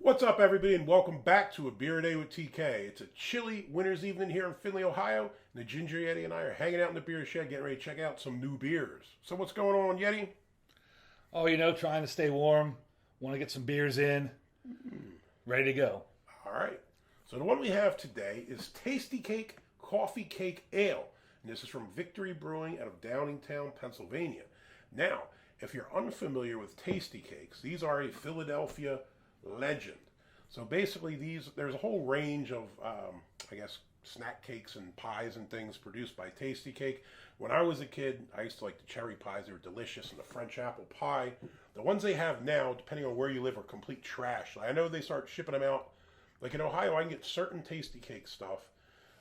What's up, everybody, and welcome back to A Beer a Day with TK. It's a chilly winter's evening here in Findlay, Ohio, and the Ginger Yeti and I are hanging out in the beer shed getting ready to check out some new beers. So what's going on, Yeti? Oh, trying to stay warm. Want to get some beers in. Ready to go. All right. So the one we have today is Tastykake Koffee Kake Ale, and this is from Victory Brewing out of Downingtown, Pennsylvania. Now, if you're unfamiliar with Tastykakes, these are a Philadelphia legend. So basically there's a whole range of snack cakes and pies and things produced by Tastykake. When I was a kid, I used to like the cherry pies. They were delicious, and the French apple pie. The ones they have now, depending on where you live, are complete trash. I know they start shipping them out. Like in Ohio, I can get certain Tastykake stuff,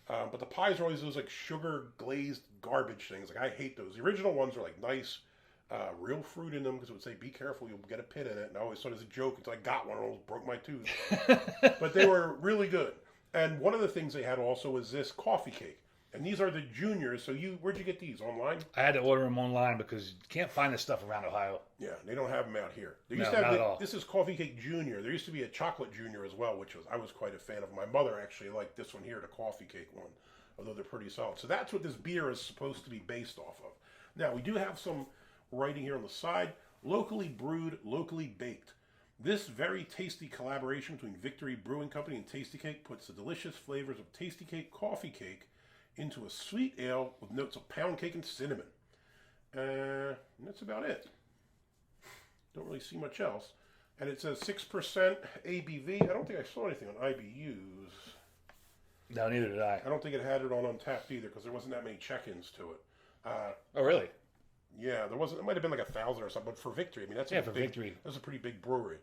but the pies are always those like sugar glazed garbage things. Like I hate those. The original ones are like nice, real fruit in them, because it would say, be careful, you'll get a pit in it. And I always thought it was a joke until I got one and almost broke my tooth. But they were really good. And one of the things they had also was this coffee cake. And these are the juniors. So where'd you get these? Online? I had to order them online because you can't find this stuff around Ohio. Yeah, they don't have them out here. They No, used to have not at all. This is Coffee Kake Junior. There used to be a chocolate junior as well, which I was quite a fan of. My mother actually liked this one here, the coffee cake one, although they're pretty solid. So that's what this beer is supposed to be based off of. Now, we do have some writing here on the side: locally brewed, locally baked. This very tasty collaboration between Victory Brewing Company and Tastykake puts the delicious flavors of Tastykake Koffee Kake into a sweet ale with notes of pound cake and cinnamon. And that's about it. Don't really see much else. And it says 6% ABV. I don't think I saw anything on IBUs. No, neither did I. I don't think it had it on Untappd either, because there wasn't that many check-ins to it. Oh, really? Yeah, there wasn't. It might have been like 1,000 or something. But for Victory, I mean, Victory. That's a pretty big brewery.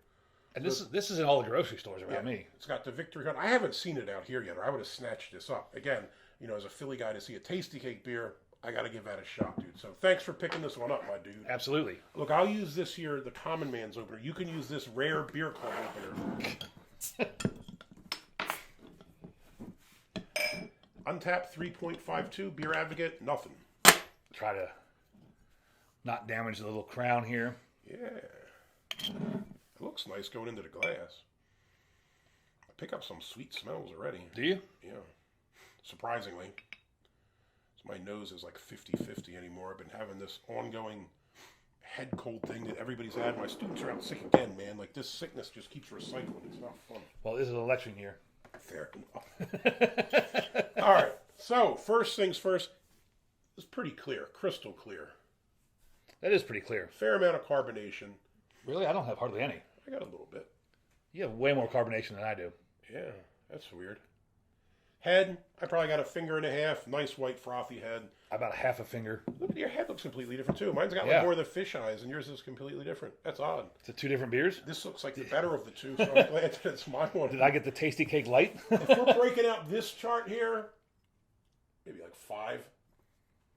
And this is in all the grocery stores around me. It's got the Victory. I haven't seen it out here yet, or I would have snatched this up. Again, as a Philly guy, to see a Tastykake beer, I got to give that a shot, dude. So thanks for picking this one up, my dude. Absolutely. Look, I'll use this here, the Common Man's opener. You can use this Rare Beer Club opener. Untappd 3.52, Beer Advocate, nothing. Try to not damage the little crown here. Yeah. It looks nice going into the glass. I pick up some sweet smells already. Do you? Yeah. Surprisingly. So my nose is like 50-50 anymore. I've been having this ongoing head cold thing that everybody's had. My students are out sick again, man. Like, this sickness just keeps recycling. It's not fun. Well, this is an election year. Fair enough. All right. So, first things first. It's pretty clear. Crystal clear. That is pretty clear. Fair amount of carbonation. Really? I don't have hardly any. I got a little bit. You have way more carbonation than I do. Yeah, that's weird. Head, I probably got a finger and a half. Nice white frothy head. About a half a finger. Look at your head, looks completely different too. Mine's got more of the fish eyes, and yours is completely different. That's odd. Is it two different beers? This looks like the better of the two, so I'm glad that it's my one. Did I get the Tastykake Light? If we're breaking out this chart here, maybe like 5.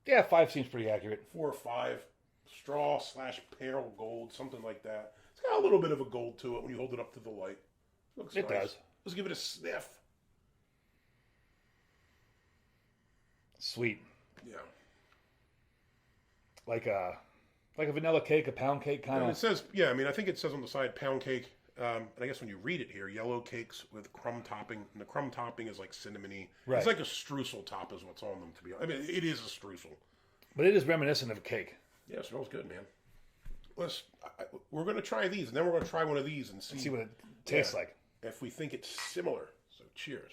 Yeah, 5 seems pretty accurate. 4 or 5. Straw/pale gold, something like that. It's got a little bit of a gold to it when you hold it up to the light. Looks it nice. Does. Let's give it a sniff. Sweet. Yeah. Like a vanilla cake, a pound cake kind of. It says, yeah, I mean, I think it says on the side pound cake. And I guess when you read it here, yellow cakes with crumb topping. And the crumb topping is like cinnamony. Right. It's like a streusel top is what's on them, to be honest. I mean, it is a streusel. But it is reminiscent of a cake. Yeah, it smells good, man. We're going to try these, and then we're going to try one of these and see what it tastes like. If we think it's similar. So, cheers.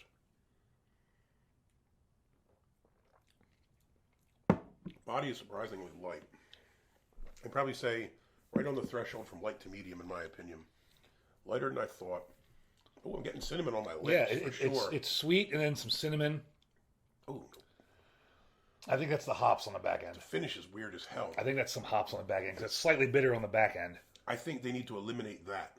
Body is surprisingly light. I'd probably say right on the threshold from light to medium, in my opinion. Lighter than I thought. Oh, I'm getting cinnamon on my lips. Yeah, it's sweet and then some cinnamon. Oh, I think that's the hops on the back end. the finish is weird as hell. I think that's some hops on the back end because it's slightly bitter on the back end. I think they need to eliminate that.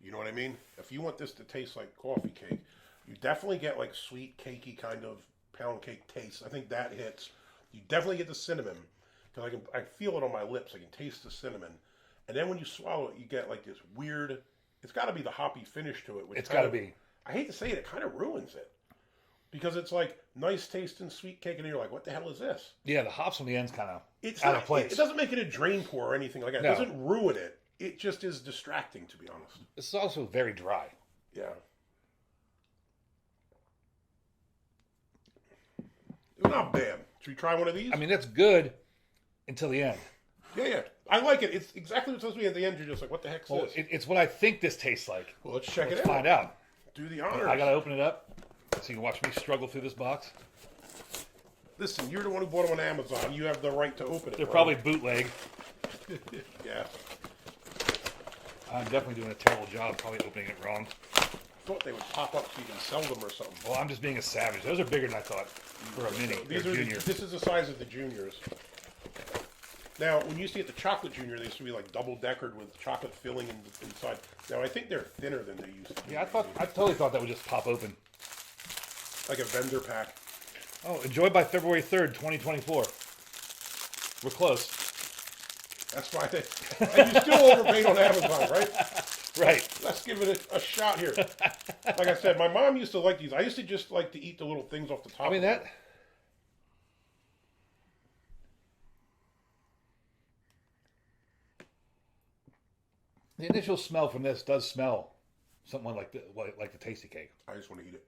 You know what I mean? If you want this to taste like coffee cake, you definitely get like sweet, cakey kind of pound cake taste. I think that hits. You definitely get the cinnamon because I feel it on my lips. I can taste the cinnamon, and then when you swallow it, you get like this weird. It's got to be the hoppy finish to it. It's got to be. I hate to say it, it kind of ruins it because it's like nice tasting sweet cake, and you're like, what the hell is this? Yeah, the hops on the end's kind of It's out not, of place. It doesn't make it a drain pour or anything like that. It No. doesn't ruin it. It just is distracting, to be honest. This is also very dry. Yeah. It's not bad. Should we try one of these? I mean, that's good until the end. Yeah. I like it. It's exactly what's supposed to be at the end. You're just like, what the heck's Well, this? it's what I think this tastes like. Well, let's check Let's it out. find out. Do the honors. I gotta open it up so you can watch me struggle through this box. Listen, you're the one who bought them on Amazon. You have the right to open it. They're bro. probably bootleg. Yeah. I'm definitely doing a terrible job, probably opening it wrong. I thought they would pop up so you can sell them or something. Well, I'm just being a savage. Those are bigger than I thought for a mini. These They're are junior. this is the size of the juniors. Now, when you used to get the chocolate junior, they used to be like double deckered with chocolate filling inside. Now, I think they're thinner than they used to be. Yeah, I totally thought that would just pop open. Like a vendor pack. Oh, enjoy by February 3rd, 2024. We're close. That's why they. And you still overpaid on Amazon, right? Right. Let's give it a shot here. Like I said, my mom used to like these. I used to just like to eat the little things off the top. I mean, that. The initial smell from this does smell something like the Tastykake. I just want to eat it.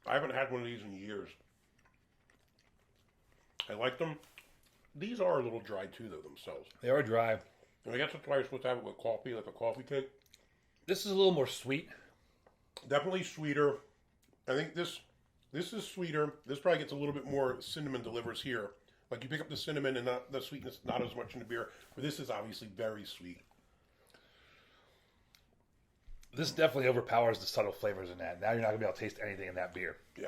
I haven't had one of these in years. I like them. These are a little dry too, though, themselves. They are dry. And I guess that's why you're supposed to have it with coffee, like a coffee cake. This is a little more sweet. Definitely sweeter. I think this is sweeter. This probably gets a little bit more cinnamon delivers here. Like you pick up the cinnamon and not the sweetness, not as much in the beer. But this is obviously very sweet. This definitely overpowers the subtle flavors in that. Now you're not going to be able to taste anything in that beer. Yeah.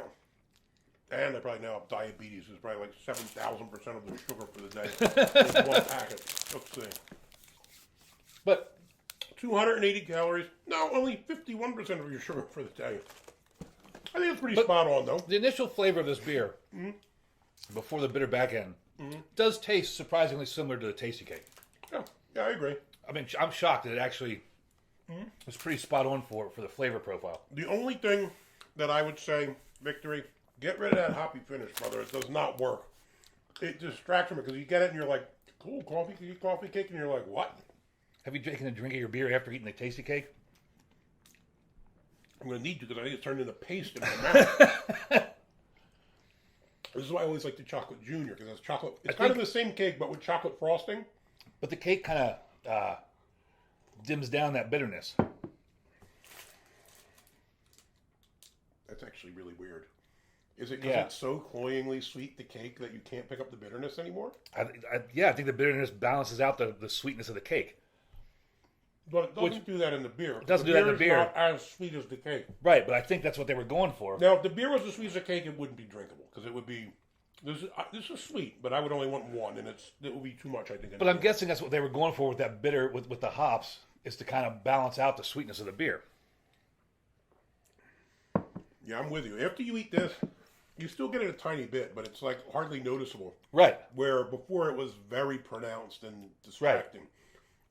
And I probably now have diabetes. It's probably like 7,000% of the sugar for the day in one packet. Let's see. But 280 calories. No, only 51% of your sugar for the day. I think it's pretty spot on, though. the initial flavor of this beer, before the bitter back end, does taste surprisingly similar to the Tastykake. Yeah, I agree. I mean, I'm shocked that it actually was pretty spot on for the flavor profile. The only thing that I would say, Victory, get rid of that hoppy finish, brother. It does not work. It distracts from it because you get it and you're like, cool, coffee cake, and you're like, what? Have you taken a drink of your beer after eating the Tastykake? I'm going to need to because I think it's turned into paste in my mouth. This is why I always like the chocolate junior because it's chocolate. It's kind of the same cake but with chocolate frosting. But the cake kind of dims down that bitterness. That's actually really weird. Is it because it's so cloyingly sweet, the cake, that you can't pick up the bitterness anymore? I think the bitterness balances out the sweetness of the cake. But it doesn't do that in the beer. It doesn't do that in the beer. It's not as sweet as the cake. Right, but I think that's what they were going for. Now, if the beer was as sweet as the cake, it wouldn't be drinkable because it would be. This is sweet, but I would only want one, and it would be too much, I think. But I'm guessing that's what they were going for with that bitter, with the hops, is to kind of balance out the sweetness of the beer. Yeah, I'm with you. After you eat this, you still get it a tiny bit, but it's like hardly noticeable. Right. Where before it was very pronounced and distracting. Right.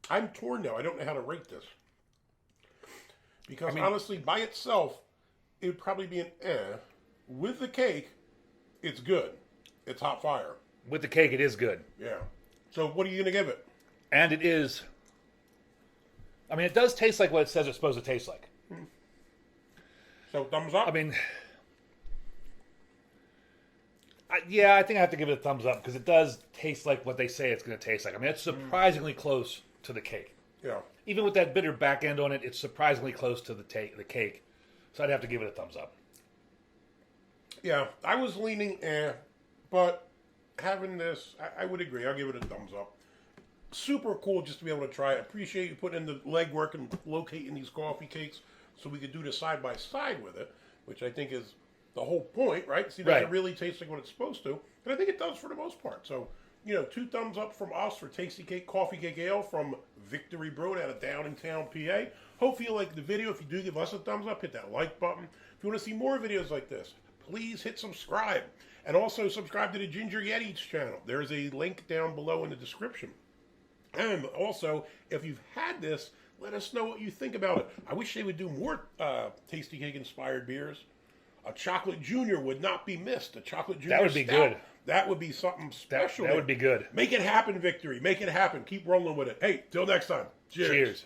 I'm torn now. I don't know how to rate this. Because honestly, by itself, it would probably be an eh. With the cake, it's good. It's hot fire. With the cake, it is good. Yeah. So what are you going to give it? And it is... I mean, it does taste like what it says it's supposed to taste like. So thumbs up? I mean... I think I have to give it a thumbs up because it does taste like what they say it's going to taste like. I mean, it's surprisingly close to the cake. Yeah. Even with that bitter back end on it, it's surprisingly close to the cake. So I'd have to give it a thumbs up. Yeah, I was leaning but having this, I would agree. I'll give it a thumbs up. Super cool just to be able to try it. Appreciate you putting in the legwork and locating these coffee cakes so we could do the side-by-side with it, which I think is the whole point, right? See, does it really taste like what it's supposed to? And I think it does for the most part. So, 2 thumbs up from us for Tastykake Koffee Kake Ale from Victory Brewing out of Downingtown, PA. Hope you like the video. If you do, give us a thumbs up. Hit that like button. If you want to see more videos like this, please hit subscribe. And also subscribe to the Ginger Yeti channel. There's a link down below in the description. And also, if you've had this, let us know what you think about it. I wish they would do more Tastykake-inspired beers. A chocolate junior would not be missed. A chocolate junior That would be stout. good. That would be something special. That would be good. Make it happen, Victory. Make it happen. Keep rolling with it. Hey, till next time. Cheers. Cheers.